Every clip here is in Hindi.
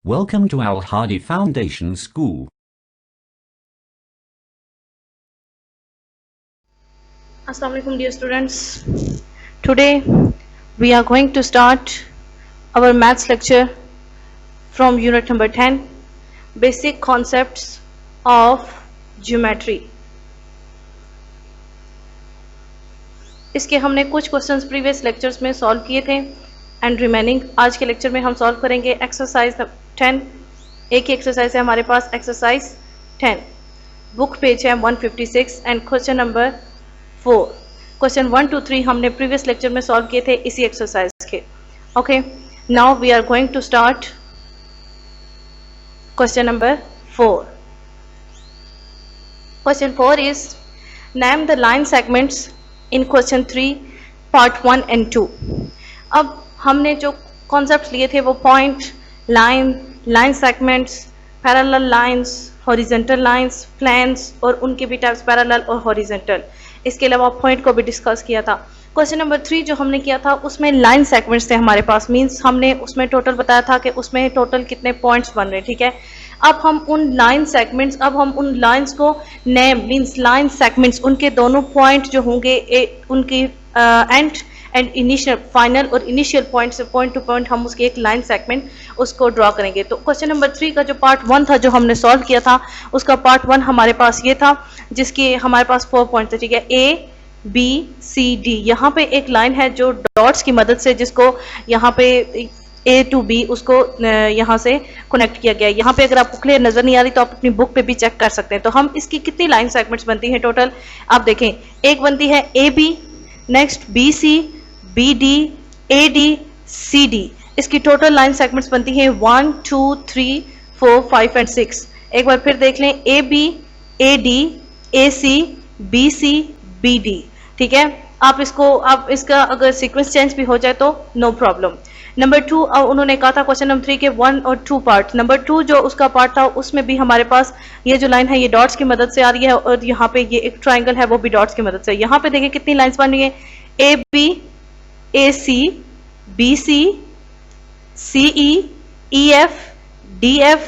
Welcome to Al Hadi Foundation School. Assalamu alaikum dear students. Today we are going to start our maths lecture from unit number 10, basic concepts of geometry. इसके हमने कुछ क्वेश्चंस प्रीवियस लेक्चर्स में सॉल्व किए थे एंड रिमेनिंग आज के लेक्चर में हम सॉल्व करेंगे एक्सरसाइज 10. एक ही एक्सरसाइज है हमारे पास, एक्सरसाइज 10. बुक पेज है 156 and question number 4. Question 1 to 3 हमने प्रीवियस लेक्चर में सॉल्व किए थे इसी एक्सरसाइज के. Okay, now we are going to start question number 4. Question 4 is name the line segments in question 3 part 1 and 2. अब हमने जो कॉन्सेप्ट्स लिए थे वो point, line segments, parallel lines, horizontal lines, planes और उनके भी टाइप्स पैरेलल और हॉरिजॉन्टल. इसके अलावा पॉइंट को भी डिस्कस किया था. क्वेश्चन नंबर 3 जो हमने किया था उसमें लाइन सेगमेंट्स थे हमारे पास, मींस हमने उसमें टोटल बताया था कि उसमें टोटल कितने पॉइंट्स बन रहे हैं. ठीक है, अब हम उन लाइंस को नेम मींस लाइन सेगमेंट्स, उनके दोनों पॉइंट जो होंगे उनकी एंड इनिशियल, फाइनल और इनिशियल पॉइंट से पॉइंट टू पॉइंट हम उसके एक लाइन सेगमेंट उसको ड्रॉ करेंगे. तो क्वेश्चन नंबर 3 का जो पार्ट 1 था जो हमने सॉल्व किया था उसका पार्ट 1 हमारे पास ये था जिसके हमारे पास 4 पॉइंट थे. ठीक है, A B C D. यहाँ पे एक लाइन है जो डॉट्स की मदद से, जिसको यहाँ पे A to B उसको यहाँ से कनेक्ट किया गया है. यहाँ पे अगर आपको क्लियर नजर नहीं आ रही तो आप अपनी बुक पे भी चेक कर सकते हैं. तो हम इसकी कितनी लाइन सेगमेंट्स बनती हैं टोटल, आप देखें. एक बनती है AB, next BC, BD, AD, CD. इसकी टोटल लाइन सेगमेंट्स बनती हैं 1 2 3 4 5 एंड 6. एक बार फिर देख लें, AB, AD, AC, BC, BD. ठीक है, आप इसका अगर सीक्वेंस चेंज भी हो जाए तो नो प्रॉब्लम. नंबर 2 उन्होंने कहा था क्वेश्चन नंबर 3 के 1 और 2 पार्ट. नंबर 2 जो उसका पार्ट था उसमें भी हमारे पास ये जो लाइन है ये डॉट्स की मदद से आ रही है और यहाँ पे ये एक ट्राइंगल है वो भी डॉट्स की मदद से. यहाँ पे देखिए कितनी लाइंस बन रही है, AB, AC, BC, CE, EF, DF,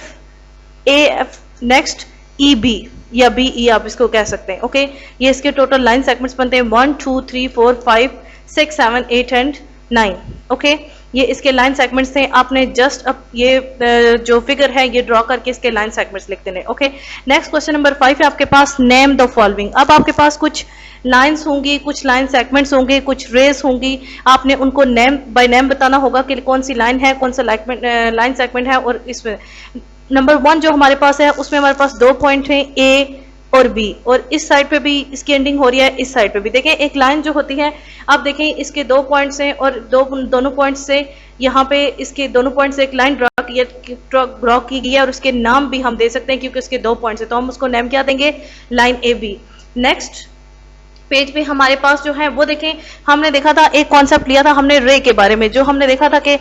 AF, next EB या BE आप इसको कह सकते हैं. ओके, ये इसके टोटल लाइन सेगमेंट्स बनते हैं 1 2 3 4 5 6 7 8 एंड 9. ओके, ये इसके लाइन सेगमेंट्स थे. आपने जस्ट अब ये जो फिगर है ये ड्रॉ करके इसके लाइन सेगमेंट्स लिख देने. ओके, नेक्स्ट क्वेश्चन नंबर 5 है आपके पास, नेम द फॉलोइंग. अब आपके पास कुछ लाइंस होंगी, कुछ लाइन सेगमेंट्स होंगे, कुछ रेस होंगी. आपने उनको नेम बाय नेम बताना होगा कि कौन सी लाइन है, कौन सा लाइन सेगमेंट है. और इसमें नंबर 1 जो हमारे पास है उसमें हमारे पास 2 पॉइंट हैं A और B, और इस साइड पे भी इसकी एंडिंग हो रही है, इस साइड पे भी. देखें एक लाइन जो होती है, आप देखें इसके 2 पॉइंट्स हैं और दोनों पॉइंट्स से यहाँ पे इसके दोनों पॉइंट से एक लाइन ड्रॉ की गई है और उसके नाम भी हम दे सकते हैं क्योंकि उसके 2 पॉइंट्स है, तो हम उसको नेम क्या देंगे, लाइन AB. नेक्स्ट पेज पे हमारे पास जो है वो देखें, हमने देखा था एक कॉन्सेप्ट लिया था हमने रे के बारे में, जो हमने देखा था कि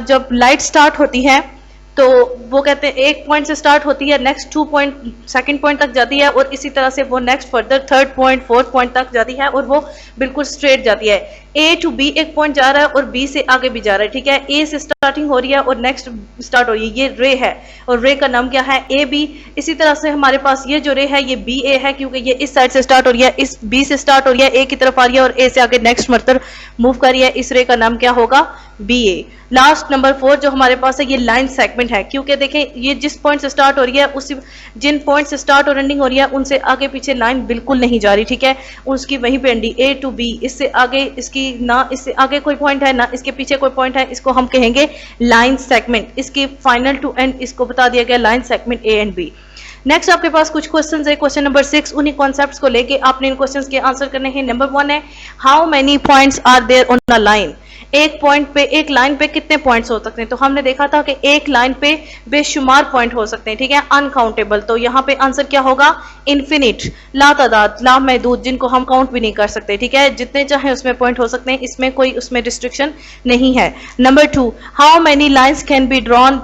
जब लाइट स्टार्ट होती है तो वो कहते हैं एक पॉइंट से स्टार्ट होती है, नेक्स्ट 2 पॉइंट सेकंड पॉइंट तक जाती है और इसी तरह से वो next further 3rd point 4th point तक जाती है और वो बिल्कुल स्ट्रेट जाती है. A to B एक पॉइंट जा रहा है और B से आगे भी जा रहा है. ठीक है, A से स्टार्टिंग हो रही है और नेक्स्ट स्टार्ट हो रही है, ये रे है और रे का नाम क्या है, AB. इसी तरह से हमारे पास ये जो रे है ये BA है क्योंकि ये इस साइड से स्टार्ट हो रही है, इस B से स्टार्ट हो रही है, A की तरफ आ रही है और A से आगे नेक्स्ट मर्तर मूव कर रही है. इस रे का नाम क्या होगा, BA. लास्ट नंबर 4 जो हमारे पास है ये लाइन सेगमेंट है क्योंकि देखें ये जिस पॉइंट से स्टार्ट हो रही है उसी जिन पॉइंट से स्टार्ट और एंडिंग हो रही है उनसे आगे पीछे लाइन बिल्कुल नहीं जा रही. ठीक है, उसकी वहीं पे एंडिंग A to B, इससे आगे इसकी ना इससे आगे कोई पॉइंट है ना इसके पीछे कोई पॉइंट है, इसको हम कहेंगे लाइन सेगमेंट. इसकी फाइनल टू एंड इसको बता दिया गया line segment A and B. Next आपके पास कुछ क्वेश्चंस है, क्वेश्चन नंबर 6. उन्हीं कॉन्सेप्ट्स को लेके आपने इन क्वेश्चंस के आंसर करने हैं. नंबर 1 है, how many points are there on a line. एक पॉइंट पे, एक लाइन पे कितने पॉइंट्स हो सकते हैं, तो हमने देखा था कि एक लाइन पे बेशुमार पॉइंट हो सकते हैं. ठीक है, अनकाउंटेबल. तो यहाँ पे आंसर क्या होगा, इन्फिनिट, लातादाद, लामहदूद, जिनको हम काउंट भी नहीं कर सकते. ठीक है, जितने चाहे उसमें पॉइंट हो सकते हैं, इसमें कोई उसमें रिस्ट्रिक्शन नहीं है. Number 2, how many lines can be drawn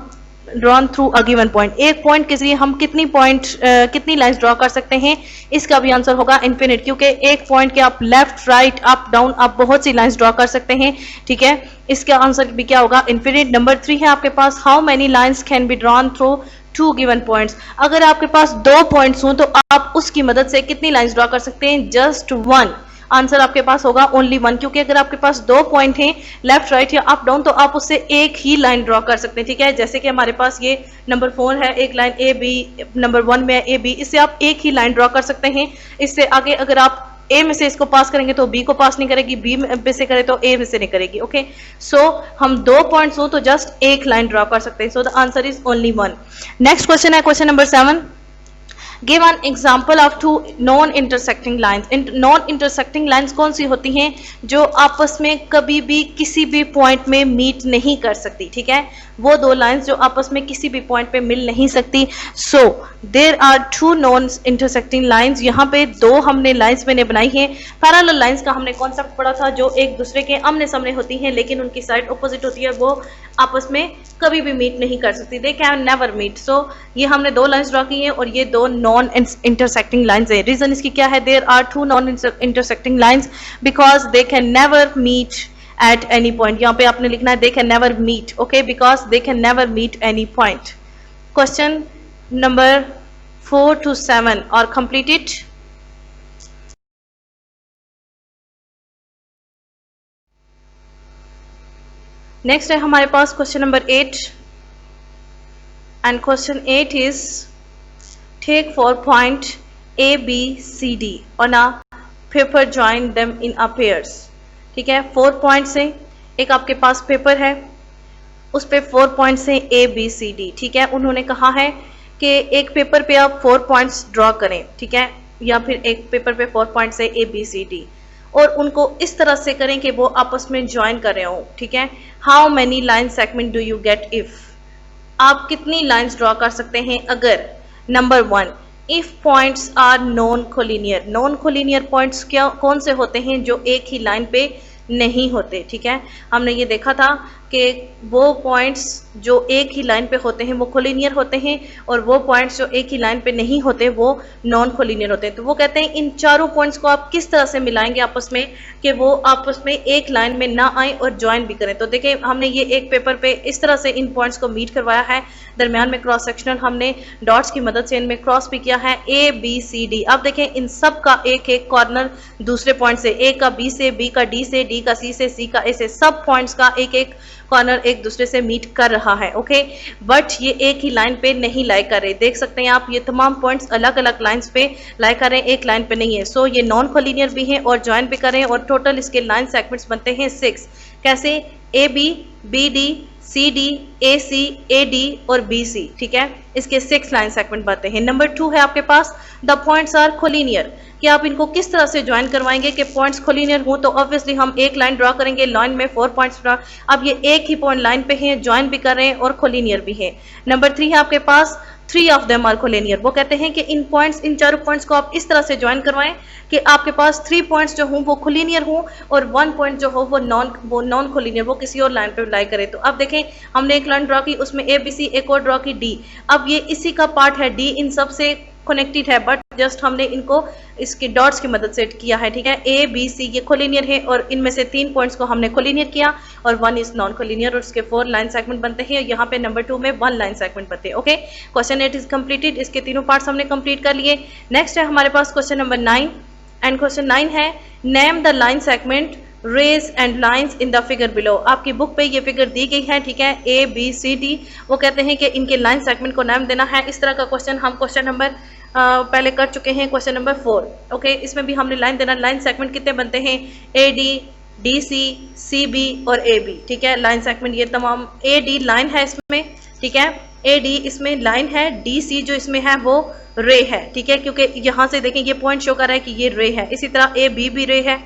drawn through a given point, एक पॉइंट के जरिए हम कितनी लाइंस ड्रॉ कर सकते हैं, इसका भी आंसर होगा इन्फिनिट, क्योंकि एक पॉइंट के आप लेफ्ट राइट अप डाउन आप बहुत सी लाइंस ड्रॉ कर सकते हैं, ठीक है। इसका आंसर भी क्या होगा, इन्फिनिट। नंबर 3 है आपके पास, how many lines can be drawn through 2 given points, अगर आपके पास 2 पॉइंट्स हों तो आप उसकी मदद से कितनी लाइंस ड्रॉ कर सकते हैं, जस्ट 1। आंसर आपके पास होगा ओनली 1, क्योंकि अगर आपके पास 2 पॉइंट हैं लेफ्ट राइट या अप डाउन तो आप उससे एक ही लाइन ड्रॉ कर सकते हैं, ठीक है। जैसे कि हमारे पास ये नंबर 4 है, एक लाइन ए बी, नंबर 1 में ए बी, इससे आप एक ही लाइन ड्रॉ कर सकते हैं। इससे आगे अगर आप ए में से इसको पास करेंगे तो बी को पास नहीं करेगी, बी में से करे तो ए में से नहीं करेगी, ओके। सो हम 2 पॉइंट्स हो तो जस्ट एक लाइन ड्रॉ कर सकते हैं, so the answer is only 1। Next question है question number 7, give an example of 2 non intersecting lines. Non intersecting lines कौन सी होती हैं, जो आपस में कभी भी किसी भी पॉइंट में मीट नहीं कर सकती, ठीक है। वो 2 लाइन्स जो आपस में किसी भी पॉइंट पे मिल नहीं सकती। So there are 2 non intersecting lines, यहाँ पे 2 हमने लाइन्स मैंने बनाई है। पैरेलल लाइन्स का हमने कॉन्सेप्ट पढ़ा था, जो एक दूसरे के आमने सामने होती हैं लेकिन उनकी साइड ऑपोजिट होती है, वो आपस में कभी भी मीट नहीं कर सकती, दे कैन नेवर मीट। सो ये हमने 2 लाइन्स ड्रॉ की हैं और ये 2 नॉन इंटरसेक्टिंग लाइन्स है। रीजन इसकी क्या है, there are 2 non intersecting lines because they can never meet at any point। यहाँ पे आपने लिखना है they can never meet, okay, because they can never meet any point। Question number 4 to 7 are completed। Next है हमारे पास question number 8 and question 8 is take 4 point A, B, C, D on a paper, join them in a pairs। ठीक है, 4 पॉइंट्स हैं, एक आपके पास पेपर है, उस पे 4 पॉइंट्स हैं ए बी सी डी, ठीक है। उन्होंने कहा है कि एक पेपर पे आप 4 पॉइंट्स ड्रॉ करें, ठीक है, या फिर एक पेपर पे 4 पॉइंट्स है ए बी सी डी और उनको इस तरह से करें कि वो आपस में ज्वाइन कर रहे हो, ठीक है। How many line segment do you get if, आप कितनी लाइंस ड्रॉ कर सकते हैं अगर, number 1 if points are non collinear. Non collinear points क्या कौन से होते हैं, जो एक ही लाइन पे नहीं होते, ठीक है। हमने ये देखा था कि वो पॉइंट्स जो एक ही लाइन पे होते हैं वो कोलिनियर होते हैं और वो पॉइंट्स जो एक ही लाइन पे नहीं होते वो नॉन कोलिनियर होते हैं। तो वो कहते हैं इन चारों पॉइंट्स को आप किस तरह से मिलाएंगे आपस में कि वो आपस में एक लाइन में ना आए और ज्वाइन भी करें। तो देखिए हमने ये एक पेपर पे इस तरह से इन पॉइंट्स को मीट करवाया है, दरमियान में क्रॉस सेक्शनल हमने डॉट्स की मदद से इनमें क्रॉस भी किया है, ए बी सी डी। अब देखें इन सब का एक एक कॉर्नर दूसरे पॉइंट से, ए का बी से, बी का डी से, डी का सी से, सी का ए से, सब पॉइंट्स का एक एक कॉर्नर एक दूसरे से मीट कर रहा है, ओके। बट ये एक ही लाइन पे नहीं लाई कर रहे, देख सकते हैं आप ये तमाम पॉइंट्स अलग अलग लाइंस पे लाई कर रहे हैं, एक लाइन पे नहीं है। सो ये नॉन कोलिनियर भी हैं और ज्वाइन भी कर रहे हैं और टोटल इसके लाइन सेगमेंट्स बनते हैं 6। कैसे, A B, B D, C D, A C, A D और बी सी, ठीक है, इसके 6 लाइन सेगमेंट बनते हैं। नंबर 2 है आपके पास द पॉइंट्स आर कोलिनियर, कि आप इनको किस तरह से ज्वाइन करवाएंगे कि पॉइंट्स कोलिनियर हो। तो ऑब्वियसली हम एक लाइन ड्रॉ करेंगे, लाइन में 4 पॉइंट्स ड्रॉ, अब ये एक ही पॉइंट लाइन पे हैं, ज्वाइन भी कर रहे हैं और कोलिनियर भी है। नंबर 3 है आपके पास 3 ऑफ देम आर कोलिनियर, वो कहते हैं कि इन पॉइंट्स, इन चारों पॉइंट्स को आप इस तरह से ज्वाइन करवाएं कि आपके पास 3 पॉइंट्स जो हों वो कोलिनियर हों और 1 पॉइंट जो हो वो नॉन कोलिनियर, वो किसी और लाइन पे लाई करे। तो अब देखें हमने एक लाइन ड्रॉ की, उसमें ए बी सी, एक और ड्रॉ की डी, अब ये इसी का पार्ट है, डी इन सब से कनेक्टेड है बट जस्ट हमने इनको इसके डॉट्स की मदद से किया है, ठीक है। ए बी सी ये कोलिनियर है और इनमें से 3 पॉइंट्स को हमने कोलिनियर किया और 1 इज नॉन कोलिनियर और उसके 4 लाइन सेगमेंट बनते हैं। यहाँ पे नंबर 2 में 1 लाइन सेगमेंट बनते हैं, ओके। क्वेश्चन 8 इज कंप्लीटेड, इसके तीनों पार्ट्स हमने कंप्लीट कर लिए। नेक्स्ट है हमारे पास क्वेश्चन नंबर 9 एंड क्वेश्चन 9 है name the line segment rays and lines in the figure below. आपकी बुक पे ये फिगर दी गई है, ठीक है, ए बी सी डी, वो कहते हैं कि इनके लाइन सेगमेंट को नाम देना है। इस तरह का क्वेश्चन हम क्वेश्चन नंबर पहले कर चुके हैं, क्वेश्चन नंबर 4, ओके। इसमें भी हमने लाइन देना, लाइन सेगमेंट कितने बनते हैं, A D, D C, C B और ए बी, ठीक है। लाइन सेगमेंट ये तमाम, ए डी लाइन है इसमें, ठीक है, ए डी इसमें लाइन है, डी सी जो इसमें है वो रे है, ठीक है, क्योंकि यहाँ से देखें ये पॉइंट शो कर रहा है कि ये रे है। इसी तरह ए बी भी रे है,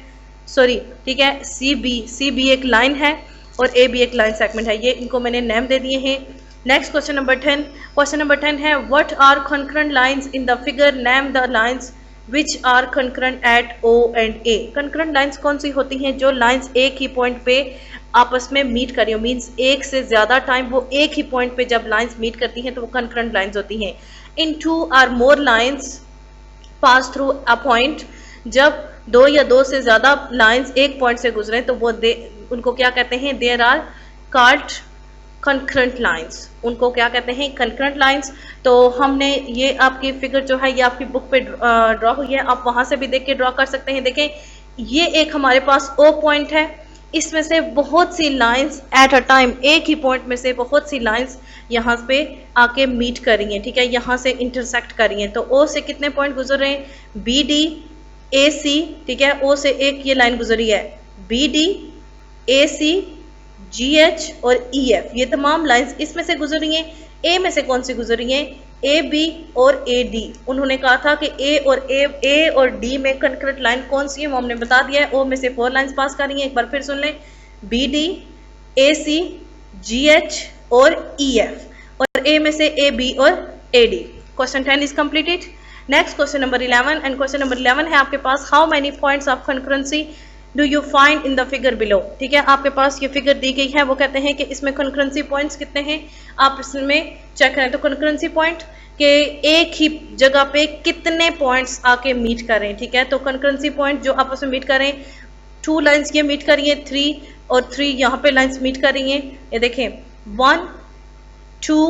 सॉरी, ठीक है, सी बी एक लाइन है और ए बी एक लाइन सेगमेंट है, ये इनको मैंने नेम दे दिए हैं। Next question number 10, question number 10 है what are concurrent lines in the figure, name the lines which are concurrent at O and A. Concurrent lines कौन सी होती हैं, जो लाइंस एक ही पॉइंट पे आपस में मीट कर रही हो, मीन्स एक से ज्यादा टाइम वो एक ही पॉइंट पे जब लाइंस मीट करती हैं तो वो कंकरेंट लाइंस होती हैं। इन 2 or more lines pass through a point, जब 2 या 2 से ज्यादा लाइंस एक पॉइंट से गुजरे तो वो उनको क्या कहते हैं, there are called concurrent lines. उनको क्या कहते हैं, कंकरेंट लाइंस। तो हमने ये आपकी फिगर जो है ये आपकी बुक पे ड्रॉ हुई है, आप वहां से भी देख के ड्रॉ कर सकते हैं। देखें ये एक हमारे पास ओ पॉइंट है, इसमें से बहुत सी लाइंस एट अ टाइम, एक ही पॉइंट में से बहुत सी लाइंस यहाँ पे आके मीट कर रही हैं, ठीक है, यहाँ से इंटरसेक्ट कर रही हैं। तो ओ से कितने पॉइंट गुजर रहे हैं, बी डी ए सी, ठीक है, ओ से एक ये लाइन गुजरी है, B D A C G H और ई एफ, ये तमाम लाइंस इसमें से गुजर रही हैं। ए में से कौन सी गुजर रही हैं, ए बी और ए डी। उन्होंने कहा था कि ए और डी में कंकरेंट लाइन कौन सी है, वो हमने बता दिया है। ओ में से 4 लाइंस पास कर रही हैं, एक बार फिर सुन लें, B D A C G H और ई एफ, और ए में से ए बी और A D. Question 10 is completed. Next question number 11, and question number 11 है आपके पास, how many points of concurrency do you find in the figure below. ठीक है, आपके पास ये फिगर दी गई है, वो कहते हैं कि इसमें कंकरेंसी पॉइंट्स कितने हैं, आप इसमें चेक करें। तो कंकरेंसी पॉइंट के एक ही जगह पे कितने पॉइंट्स आके मीट कर रहे हैं, ठीक है। तो कंकरेंसी पॉइंट जो आपस में मीट कर रहे हैं, 2 लाइंस ये मीट कर रही है, 3 और 3 यहाँ पे लाइंस मीट कर रही हैं। ये देखें 1 2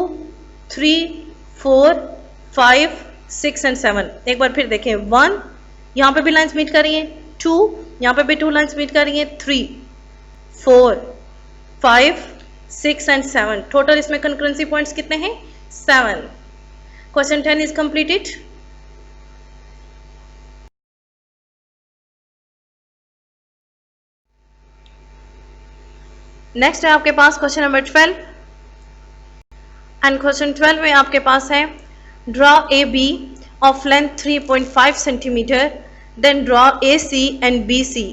3 4 5 6 एंड 7। एक बार फिर देखें, 1 यहाँ पे भी लाइंस मीट कर रही हैं, 2 यहाँ पे भी 2 लाइंस मीट कर रही हैं, 3 4 5 6 एंड 7। टोटल इसमें कंकरेंसी पॉइंट्स कितने हैं, 7। Question 10 is completed. नेक्स्ट है आपके पास क्वेश्चन नंबर 12, एंड क्वेश्चन 12 में आपके पास है, draw A B of length 3.5 centimetre, then draw A C and B C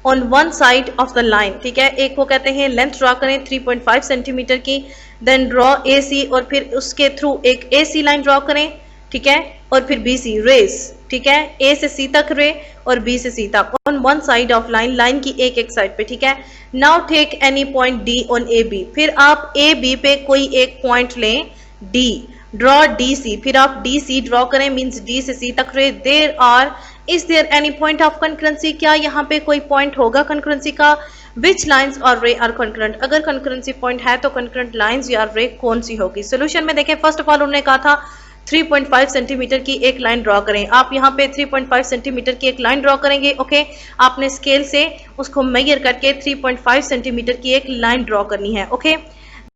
on one side of the line. ठीक है, एक को कहते हैं लेंथ ड्रॉ करें 3.5 सेंटीमीटर की, देन ड्रॉ ए सी और फिर उसके थ्रू एक ए सी लाइन ड्रॉ करें, ठीक है, और फिर बी सी रेस, ठीक है, ए से सी तक रे और बी से सी तक on one side of line, line की एक साइड पे। ठीक है, now take any point D on A B, फिर आप ए बी पे कोई एक पॉइंट लें डी, ड्रॉ डी सी, फिर आप डी सी ड्रॉ करें, मीन्स डी से सी तक ray. There are, is there any point of concurrency, क्या यहाँ पे कोई पॉइंट होगा कंकरेंसी का, विच लाइन्स और रे आर कंकरेंट, अगर कंकरेंसी पॉइंट है तो कंकरेंट लाइन्स या रे कौन सी होगी। सोल्यूशन में देखें, फर्स्ट ऑफ ऑल उन्होंने कहा था 3.5 सेंटीमीटर की एक लाइन ड्रॉ करें। आप यहाँ पे 3.5 सेंटीमीटर की एक लाइन ड्रॉ करेंगे, ओके, आपने स्केल से उसको मेजर करके 3.5 सेंटीमीटर की एक लाइन ड्रॉ करनी है, ओके।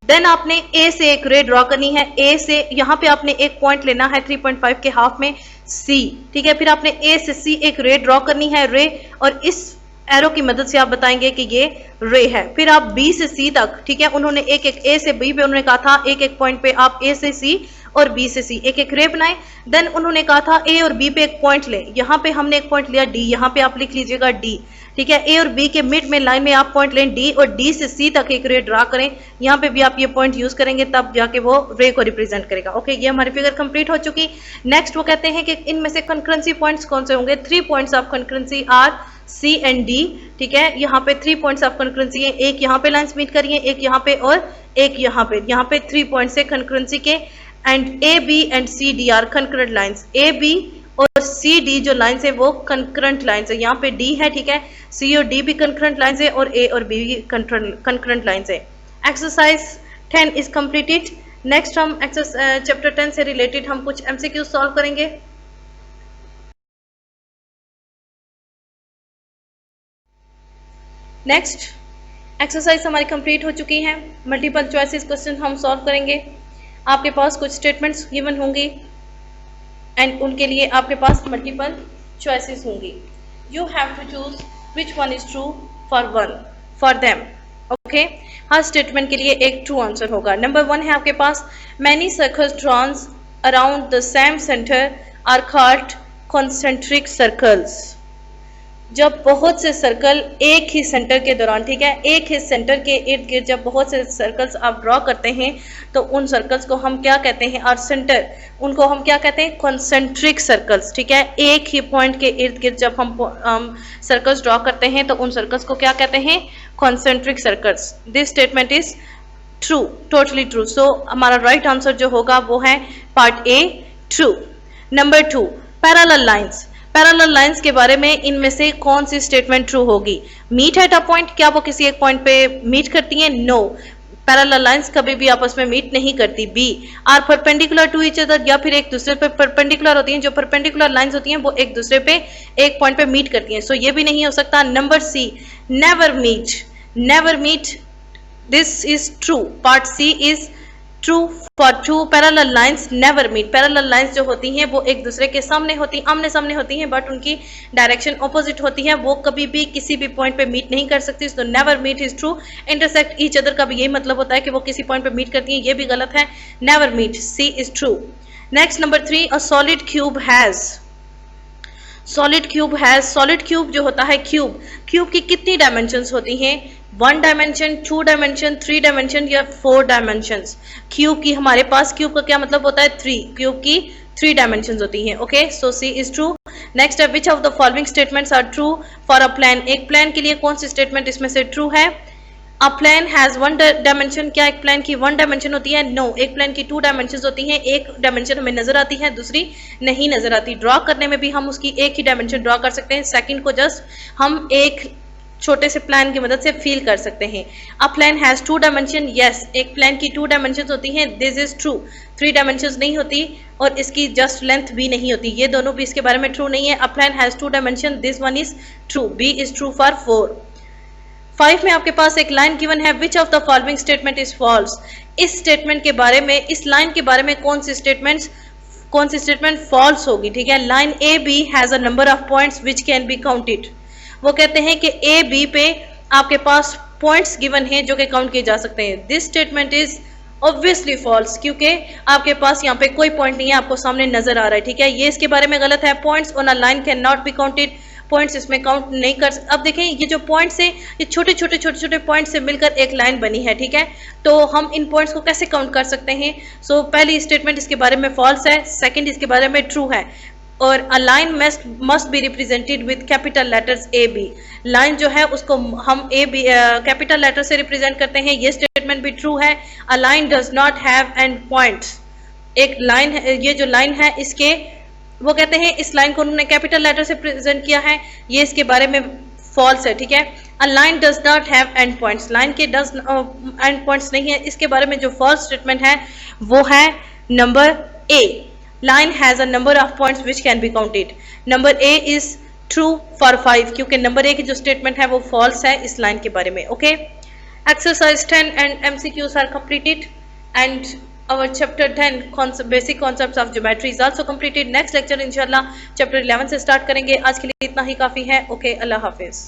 देन आपने ए से एक रे ड्रॉ करनी है, ए से यहाँ पे आपने एक पॉइंट लेना है 3.5 के हाफ में सी, ठीक है, फिर आपने ए से सी एक रे ड्रॉ करनी है, रे, और इस एरो की मदद से आप बताएंगे कि ये रे है। फिर आप बी से सी तक, ठीक है, उन्होंने एक एक ए से बी पे उन्होंने कहा था एक एक पॉइंट पे आप ए से सी और बी से सी एक एक रे बनाए। देन उन्होंने कहा था ए और बी पे एक पॉइंट ले, यहाँ पे हमने एक पॉइंट लिया डी, यहाँ पे आप लिख लीजिएगा डी, ठीक है, ए और बी के मिड में लाइन में आप पॉइंट लें डी और डी से सी तक एक रे ड्रा करें, यहाँ पे भी आप ये पॉइंट यूज करेंगे तब जाके वो रे को रिप्रेजेंट करेगा, ओके। ये हमारी फिगर कंप्लीट हो चुकी। नेक्स्ट वो कहते हैं कि इनमें से कंकरेंसी पॉइंट्स कौन से होंगे, 3 points of concurrency are C and D, ठीक है, यहाँ पे 3 पॉइंट्स ऑफ कंकरेंसी है, एक यहाँ पे लाइंस मीट करिए, एक यहाँ पे और एक यहाँ पे 3 पॉइंट्स है कंकरेंसी के, and A B and C D are concurrent lines, A B और सी डी जो लाइंस है वो कंकरेंट लाइंस है, यहाँ पे डी है, ठीक है, सी और डी भी कंकरेंट लाइंस है और ए और बी भी कंकरेंट लाइंस है। Exercise 10 is completed. नेक्स्ट हम चैप्टर 10 से रिलेटेड हम कुछ एमसीक्यू सॉल्व करेंगे। नेक्स्ट एक्सरसाइज हमारी कंप्लीट हो चुकी है, मल्टीपल चॉइसेस क्वेश्चन हम सॉल्व करेंगे। आपके पास कुछ स्टेटमेंट्स गिवन होंगी एंड उनके लिए आपके पास मल्टीपल चॉइसेस होंगी। You have to choose which one is true for them, okay. हर स्टेटमेंट के लिए एक ट्रू आंसर होगा। नंबर 1 है आपके पास, many circles drawn around the same centre are called concentric circles. जब बहुत से सर्कल एक ही सेंटर के दौरान, ठीक है, एक ही सेंटर के इर्द गिर्द जब बहुत से सर्कल्स आप ड्रॉ करते हैं तो उन सर्कल्स को हम क्या कहते हैं, और सेंटर उनको हम क्या कहते हैं, कॉन्सेंट्रिक सर्कल्स, ठीक है। एक ही पॉइंट के इर्द गिर्द जब हम सर्कल्स ड्रॉ करते हैं तो उन सर्कल्स को क्या कहते हैं, concentric circles. This statement is true, totally true. So हमारा right answer जो होगा वो है part A, true. Number 2, parallel lines. Parallel lines के बारे में इनमें से कौन सी स्टेटमेंट ट्रू होगी? मीट एट अ पॉइंट, क्या वो किसी एक पॉइंट पे मीट करती हैं? नो, पैरेलल लाइंस कभी भी आपस में मीट नहीं करती. B, are perpendicular to each other, या फिर एक दूसरे पे परपेंडिकुलर होती हैं. जो परपेंडिकुलर लाइंस होती हैं वो एक दूसरे पे एक पॉइंट पे मीट करती हैं. सो ये भी नहीं हो सकता. Number C, never meet. Never meet, this is true. Part C is true for two parallel lines never meet. Parallel lines जो होती हैं वो एक दूसरे के सामने होती, आमने सामने होती हैं, बट उनकी डायरेक्शन ऑपोजिट होती है. वो कभी भी किसी भी पॉइंट पे मीट नहीं कर सकती. तो never meet is true. Intersect each other का भी यही मतलब होता है कि वो किसी पॉइंट पे मीट करती हैं. ये भी गलत है. Never meet, C is true. Next number 3, a solid cube has. Solid cube has, solid cube जो होता है, क्यूब की कितनी डायमेंशंस होती हैं? 1 डायमेंशन, 2 डायमेंशन, 3 डायमेंशन या 4 डायमेंशंस. क्यूब की हमारे पास, क्यूब का क्या मतलब होता है? 3. क्यूब की 3 डायमेंशंस होती हैं. Okay, so C is true. Next है, which of the following statements are true for a plane. एक प्लान के लिए कौन सी स्टेटमेंट इसमें से ट्रू है? A plan has 1 dimension. क्या एक प्लान की 1 डायमेंशन होती है? नो, एक प्लान की 2 डायमेंशन होती हैं. एक डायमेंशन हमें नजर आती है, दूसरी नहीं नजर आती. ड्रॉ करने में भी हम उसकी एक ही डायमेंशन ड्रॉ कर सकते हैं, सेकंड को जस्ट हम एक छोटे से प्लान की मदद से फील कर सकते हैं. A plan has 2 dimension. Yes, एक प्लान की 2 डायमेंशन होती हैं. This is true. 3 डायमेंशन नहीं होती और इसकी जस्ट लेंथ भी नहीं होती. ये दोनों भी इसके बारे में ट्रू नहीं है. A plan has 2 dimension, this one is true. B is true for 4. 5 में आपके पास एक लाइन गिवन है, which of the following statement is false. इस स्टेटमेंट के बारे में, इस लाइन के बारे में कौन सी स्टेटमेंट फॉल्स होगी? ठीक है, line A B has a number of points which can be counted. वो कहते हैं कि ए बी पे आपके पास पॉइंट्स गिवन हैं जो कि काउंट किए जा सकते हैं. This statement is obviously false, क्योंकि आपके पास यहाँ पे कोई पॉइंट नहीं है, आपको सामने नजर आ रहा है. ठीक है, ये इसके बारे में गलत है. Points on a line can not be counted. Points इसमें काउंट नहीं कर. अब देखें, ये जो पॉइंट्स है, ये छोटे छोटे पॉइंट्स से मिलकर एक लाइन बनी है. ठीक है, तो हम इन पॉइंट्स को कैसे काउंट कर सकते हैं? सो पहली स्टेटमेंट इसके बारे में फॉल्स है, सेकंड इसके बारे में ट्रू है. और a line must be represented with capital letters A B. Line जो है उसको हम ए बी कैपिटल लेटर से रिप्रेजेंट करते हैं. ये स्टेटमेंट भी ट्रू है. A line does not have end points. एक लाइन है, ये जो लाइन है इसके, वो कहते हैं इस लाइन को उन्होंने कैपिटल लेटर से प्रेजेंट किया है. ये इसके बारे में फॉल्स है. ठीक है, a line does not have end points. Line के डज एंड पॉइंट्स नहीं है. इसके बारे में जो फॉल्स स्टेटमेंट है वो है number A. Line has a number of points which can be counted. Number A is true for 5, क्योंकि नंबर ए की जो स्टेटमेंट है वो फॉल्स है इस लाइन के बारे में. Okay, exercise 10 and MCQs are completed and our chapter 10 basic concepts of geometry is also completed. next lecture इंशाल्लाह chapter 11 से स्टार्ट करेंगे. आज के लिए इतना ही काफी है. ओके, अल्लाह हाफिज.